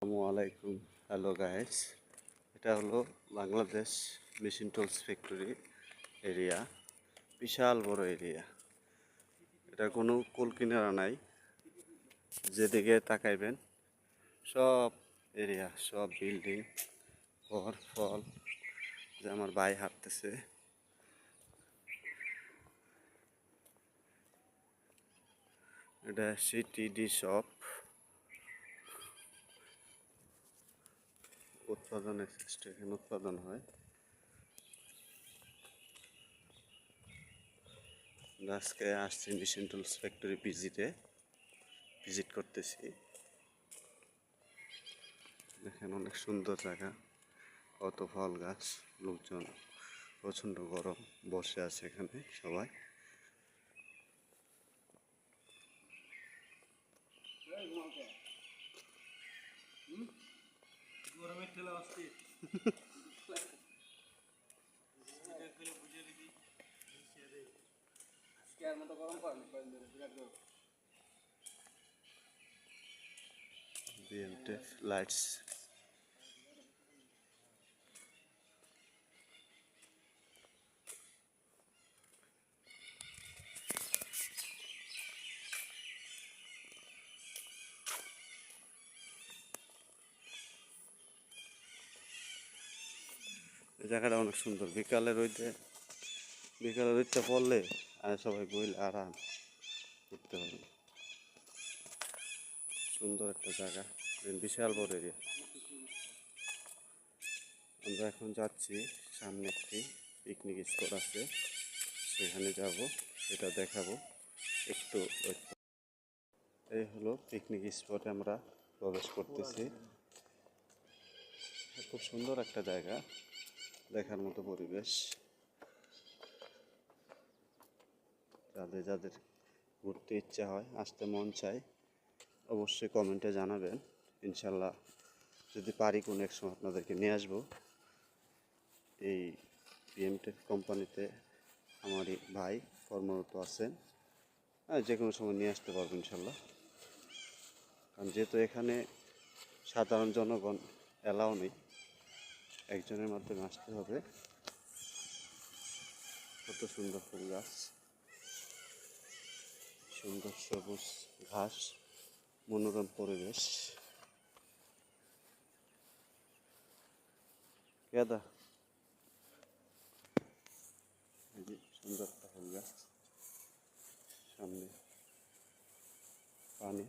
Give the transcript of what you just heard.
আসসালামু আলাইকুম। Hello guys, এটা হলো Bangladesh machine tools factory area. বিশাল বড় এরিয়া। এটা কোনো কুল কিনারা নাই। যেদিকে তাকাইবেন সব এরিয়া, সব বিল্ডিং, ঘর ফল। যে আমার ভাই হাঁটতেছে। এটা সিটিডি শপ। উৎপাদনের চেষ্টা এখানে উৎপাদন হয়। আজকে আসছি মেশিন টুলস ফ্যাক্টরি ভিজিট করতেছি। দেখেন অনেক সুন্দর জায়গা, কত ফল গাছ, লোকজন, প্রচণ্ড গরম, বসে আছে এখানে সবাই। বিএমটেক লাইটস। এই জায়গাটা অনেক সুন্দর। বিকালের রোদটা পড়লে আর সবাই বইলে আরাম করতে পারবে। সুন্দর একটা জায়গা, বিশাল বড় এরিয়া। আমরা এখন যাচ্ছি, সামনে একটি পিকনিক স্পট আছে, সেখানে যাব, সেটা দেখাবো একটু। এই হলো পিকনিক স্পটে আমরা প্রবেশ করতেছি। খুব সুন্দর একটা জায়গা, দেখার মতো পরিবেশ। যাদের যাদের ঘুরতে ইচ্ছা হয়, আসতে মন চায়, অবশ্যই কমেন্টে জানাবেন। ইনশাল্লাহ যদি পারি কোনো এক সময় আপনাদেরকে নিয়ে আসবো। এই বিএমটেক কোম্পানিতে আমারই ভাই কর্মরত আছেন। যে কোনো সময় নিয়ে আসতে পারবো ইনশাল্লাহ। কারণ যেহেতু এখানে সাধারণ জনগণ এলাও নেই, একজনের মাধ্যমে আসতে হবে। কত সুন্দর ফুল গাছ, সুন্দর সবুজ ঘাস, মনোরম পরিবেশ। কেদা সুন্দর একটা ফুল গাছ, সামনে পানি।